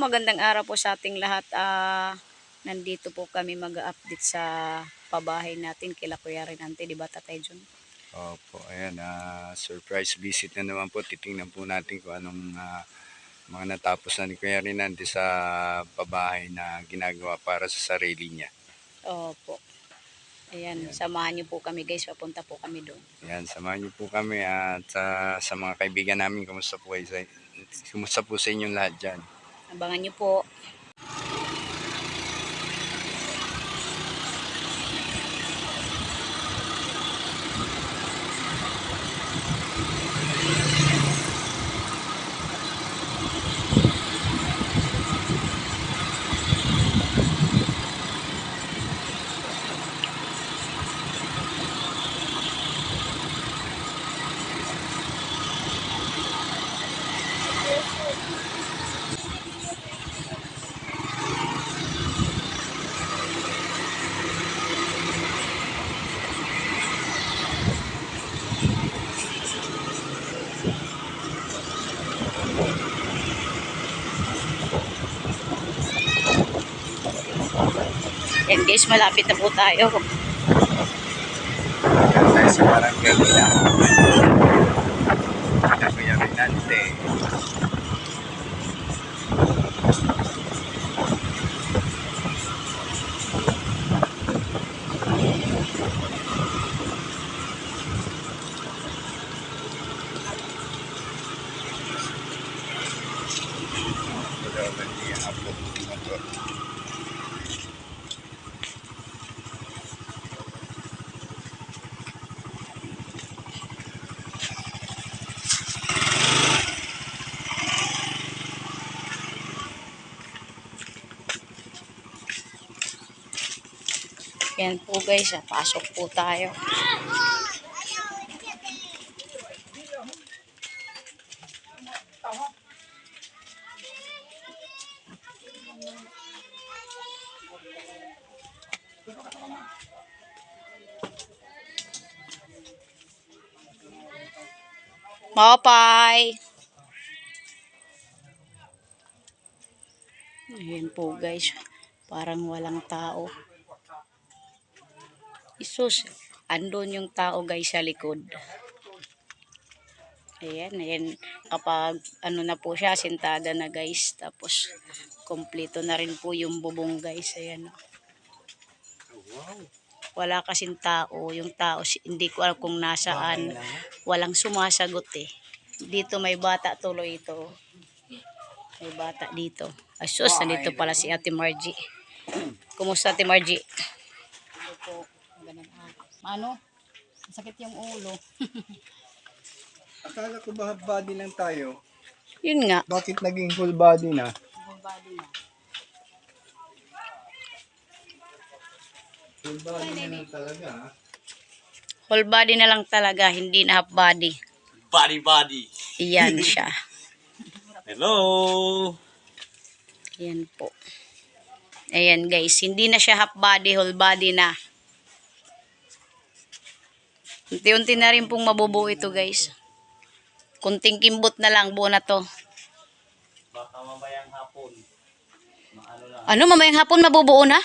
magandang araw po sa ating lahat. Nandito po kami mag-update sa pabahay natin kila Kuya Renante, di ba Tatay John? Opo, ayan, surprise visit na naman po. Titingnan po natin kung anong mga natapos na ni Kuya Renante sa pabahay na ginagawa para sa sarili niya. Opo. Ayan, samahan niyo po kami guys, papunta po kami doon. Ayan, samahan niyo po kami at sa mga kaibigan namin, kumusta po sa inyong lahat dyan? Abangan niyo po. Yan guys, malapit na po tayo. Ayan tayo sa barangay nila. Kila Kuya Renante. Yan po guys, pasok po tayo. Mapay! Ayan po guys, parang walang tao. Isus, andun yung tao guys sa likod. Ayan, ayan. Kapag ano na po siya, sintada na guys. Tapos, kompleto na rin po yung bubong guys. Ayan. Wala kasing tao. Yung tao, hindi ko alam kung nasaan. Walang sumasagot eh. Dito may bata tuloy ito. May bata dito. Asus, nandito pala si Ate Margie. Kumusta Ate Margie? Ito po. Ano? Sakit yung ulo. Akala ko ba half body lang tayo? Yun nga. Bakit naging full body na? Full body na. Full body na lang talaga, ha? Whole body na lang talaga, hindi na half body. Body. Iyan siya. Hello. Ayan po. Ayan guys, hindi na siya half body, whole body na. Unti-unti na rin pong mabubuo ito guys. Kunting kimbot na lang, buo na to. Baka mamayang hapon. Ano, mamayang hapon mabubuo na?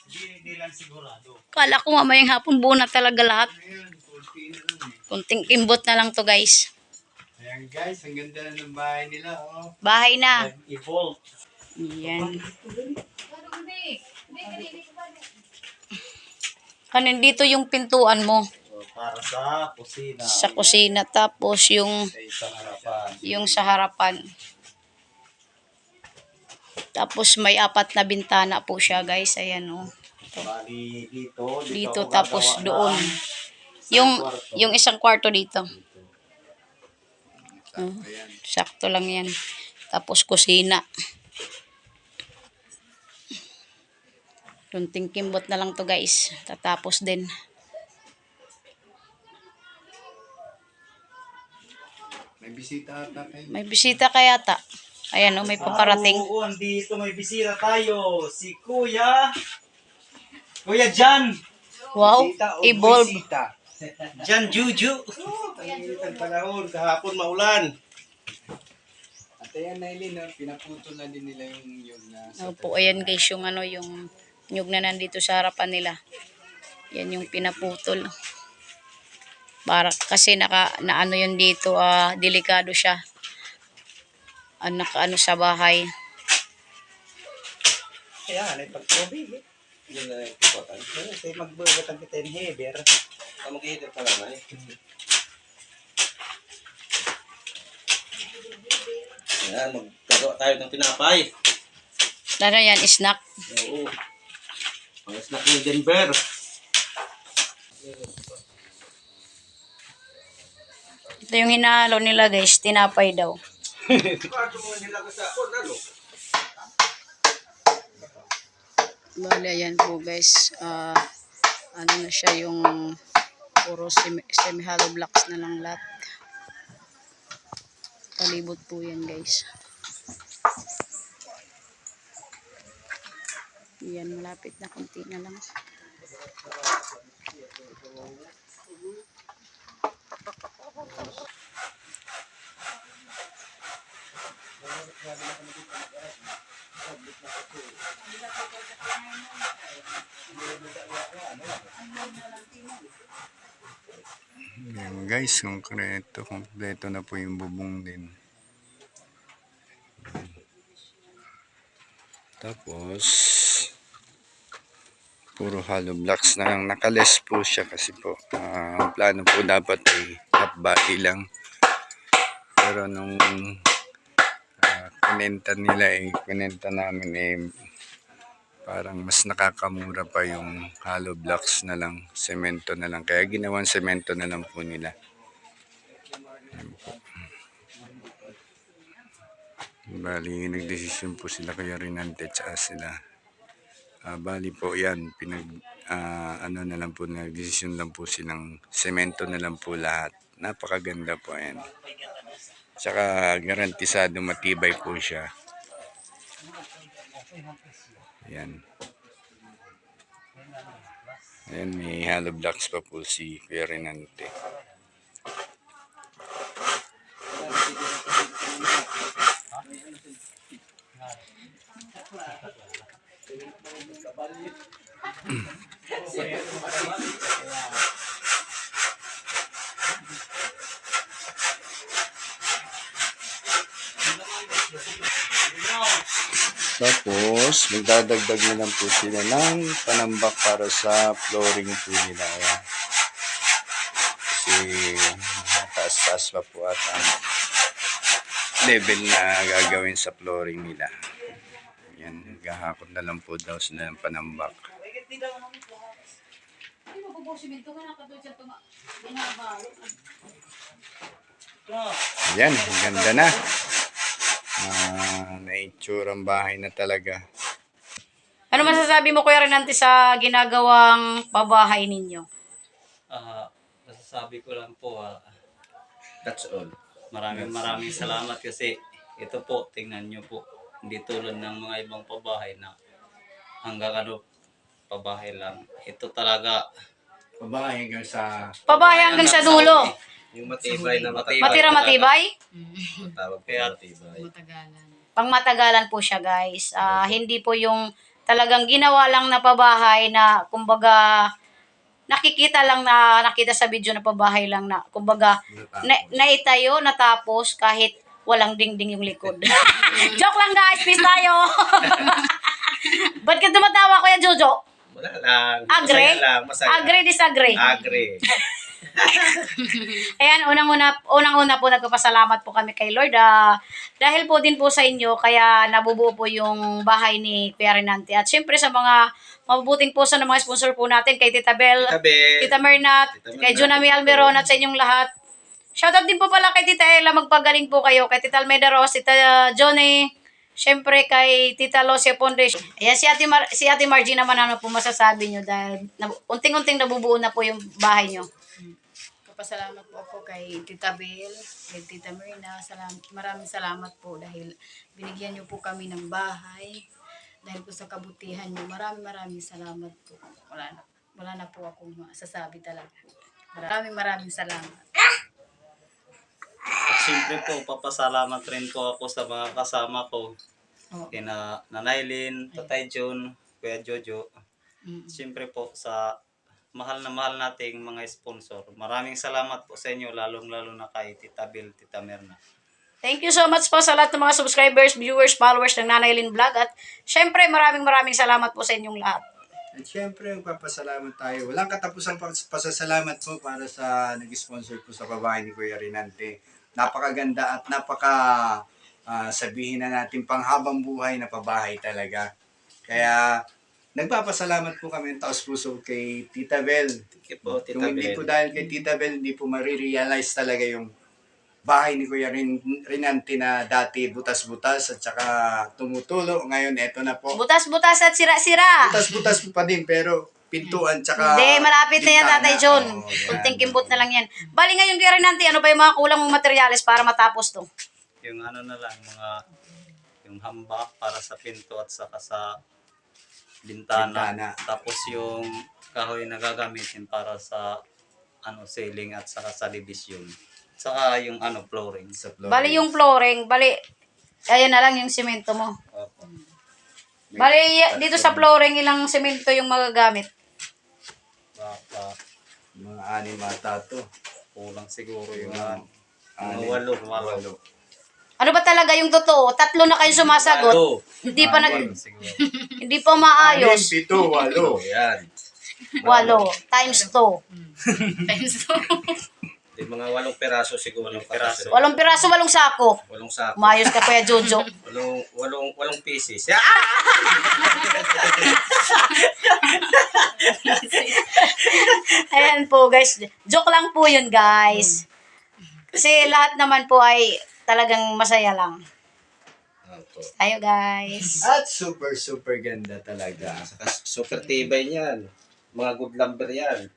Hindi lang sigurado. Kala ko mamayang hapon buo na talaga lahat. Kunting kimbot na lang to guys. Ayan guys, ang ganda na ng bahay nila, oh. Bahay na. Evolve. Ayan. Kanin dito yung pintuan mo. So, para sa kusina. Sa kusina, tapos yung Sa isang harapan. yung sa harapan. Tapos may 4 na bintana po siya guys. Ayan o. Oh. Bali Dito ako tapos gagawa doon. ng kwarto. Yung isang kwarto dito. Ayan. Sakto lang yan. Tapos kusina. Kunting kimbot na lang to guys. Tatapos din. May bisita ata kayo. May bisita kaya ta. Ayan o, may paparating. Oo, andito may bisita tayo. Si Kuya Jan. Wow, evolve. Jan Juju. Ang panahon, kahapon maulan. At Ayan na Eileen, pinaputol na din nila yung yun na sa Opo, ayan guys yung ano yung nyug na nandito sa harapan nila. Yan yung pinaputol. Para kasi na ano yun dito, delikado siya. Nakaano sa bahay. Kaya, alay pagtubig eh. Yun na yung pipotan. Kasi magbugat ang kita yung header. Mag-header pa lang eh. Yan, magkagawa tayo ng tinapay. Ano yan, snack. Oo. Ang snack ng Denver. Ito yung hinalo nila guys, tinapay daw. Bale, ayan po guys. Ano na siya yung puro semi-hollow blocks na lang lahat. Palibot po yan guys. Yan, malapit na, konti na lang. Yan guys, kompleto na po yung bubong din. Tapos, puro hollow blocks na lang. Nakales po siya kasi po. Ang plano po dapat ay half body lang. Pero nung kinenta namin parang mas nakakamura pa yung hollow blocks na lang. Semento na lang. Kaya ginawang semento na lang po nila. Bali, nagdesisyon po sila kaya Rinante tsaka sila. Bali po yan, ano na lang po, nagdesisyon lang po silang semento na lang po lahat. Napakaganda po yan. Tsaka garantisado matibay po siya. Yan. Ayan, may hollow blocks pa po si Kuya Rinante. Tapos, magdadagdag na lang po sila ng panambak para sa flooring po nila. Ayan. Kasi taas-taas pa po at ang level na gagawin sa flooring nila. Ayan, gahakot na lang po daw sila ng panambak. Ayan, ang ganda na. Naitsurang bahay na talaga. Ano masasabi mo Kuya Renante sa ginagawang pabahay ninyo? Masasabi ko lang po, That's all. maraming salamat kasi ito po, tingnan nyo po, hindi tulad ng mga ibang pabahay na hanggang pabahay lang. Ito talaga, Pabahay hanggang sa dulo. Yung matibay na matibay. Matira matibay? Tawag po Kaya- matibay. Pangmatagalan po siya guys. Hindi po yung talagang ginawa lang na pabahay na kumbaga nakita sa video na pabahay lang na kumbaga naitayo natapos kahit walang dingding yung likod. Joke lang guys, peace tayo. Ba't ka tumatawa Kuya Jojo? Wala lang. Agree? Masaya lang. Masaya. Agree, disagree? Agree. Ayan, unang-una po nagpapasalamat po kami kay Lord. Dahil po din po sa inyo, kaya nabubuo po yung bahay ni Kuya Renante. At syempre sa mga mabubuting puso ng mga sponsor po natin, kay Tita Bel, Tabi. Tita Mernat, kay Junami Almeron at sa inyong lahat. Shoutout din po pala kay Tita Ella, magpagaling po kayo. Kay Tita Almeida Rose, Tita Johnny, syempre kay Tita Locia Pondes. Ayan, si Ate Margie naman, ano po masasabi nyo dahil unting-unting nabubuo na po yung bahay nyo. Pasalamat po ako kay Tita Bel, kay Tita Myrna. Maraming salamat po dahil binigyan niyo po kami ng bahay. Dahil po sa kabutihan niyo, maraming salamat po. Wala na po akong masasabi talaga. Maraming salamat. siyempre po, papasalamat rin po ako sa mga kasama ko. Oh. Kina Nanay Lynn, Tatay John, Kuya Jojo. Siyempre po sa mahal na mahal nating mga sponsor. Maraming salamat po sa inyo, lalong-lalo na kay Tita Bel, Tita Merna. Thank you so much po sa lahat ng mga subscribers, viewers, followers ng Nanay Lynn Vlog. At syempre, maraming salamat po sa inyong lahat. At syempre, magpapasalamat tayo. Walang katapusang pasasalamat po para sa nag-sponsor po sa babae ni Kuya Rinante. Napakaganda at sabihin na natin panghabang buhay na pabahay talaga. Kaya nagpapasalamat po kami ng taos puso kay Tita Bel. Thank you po, Tita Kung hindi Bel. po dahil kay Tita Bel, hindi po marirealize talaga yung bahay ni Kuya Rinante na dati butas-butas at saka tumutulo. Ngayon, eto na po. Butas-butas at sira-sira. Butas-butas pa din pero pintuan tsaka Hindi, malapit na yan, bintana. Tatay John. Oo, yan. Kunting kimbot na lang yan. Bali ngayon, Kuya Rinante, ano ba yung mga kulang mong materyales para matapos to? Yung ano na lang, yung hamba para sa pinto at saka sa bintana. Bintana. Tapos yung kahoy na gagamitin para sa ceiling at saka sa division. Saka yung flooring. Sa flooring. Bali yung flooring, ayan na lang yung semento mo. Opo. Bali, dito sa flooring, ilang semento yung magagamit? Baka Mga 6 ata to. kulang siguro yung Anim. walo. Ano ba talaga yung totoo? 3 na kayo sumasagot. Hindi pa Siguro. hindi pa maayos. 6, 7, 8. Yan. 8 times 2. Times 2. Di mga 8 peraso siguro. 8 peraso. 8 piraso, 8 sako. 8 sako. Maayos ka Kuya Jojo. 8 pieces. Ayan po guys. Joke lang po yun guys. Kasi lahat naman po ay talagang masaya lang. Tayo guys. At super ganda talaga. Super tibay niyan. Mga good lumber yan.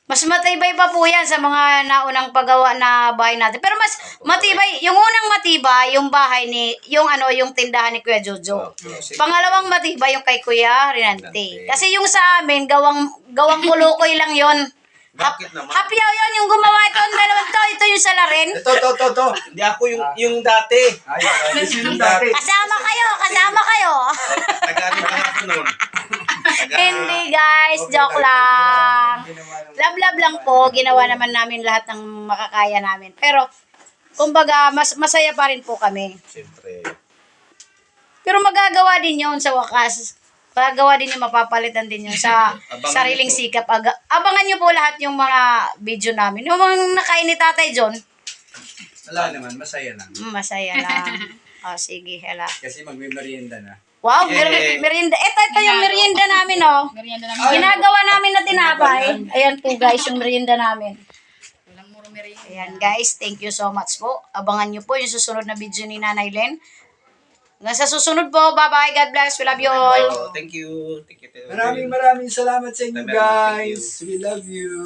Mas matibay pa po yan sa mga naunang paggawa na bahay natin. Pero mas matibay, yung unang matibay, yung bahay yung tindahan ni Kuya Jojo. Pangalawang matibay yung kay Kuya Rinante. Kasi yung sa amin, gawang mulukoy lang yon. Bakit naman? Hapyaw yun, yung gumawa ito, ang dalawang to, ito yung salarin. Ito. Hindi ako yung dati. Ay, sino dati? Kasama kayo. Tagalog ka ako nun. Hindi guys, joke lang. Love lang po, ginawa naman namin lahat ng makakaya namin. Pero, kumbaga, masaya pa rin po kami. Siyempre. Pero magagawa din yun sa wakas. Magagawa din yun, mapapalitan din yun sa Abangan sariling niyo po. sikap. Abangan nyo po lahat yung mga video namin. Yung mga nakain ni Tatay John, Wala naman, masaya lang. masaya lang. Sige, hala. Kasi magme-merienda na. Wow, Yay! merienda. Ito yung merienda namin, oh. Merienda namin. Ginagawa namin na tinapay. Ayan po guys, yung merienda namin. Walang muro merienda. Ayan guys, thank you so much po. Abangan nyo po yung susunod na video ni Nanay Len. Hanggang sa susunod po. Bye-bye. God bless. We love you all. Oh, thank you. Thank you. Maraming salamat sa inyo Thank you. guys. We love you.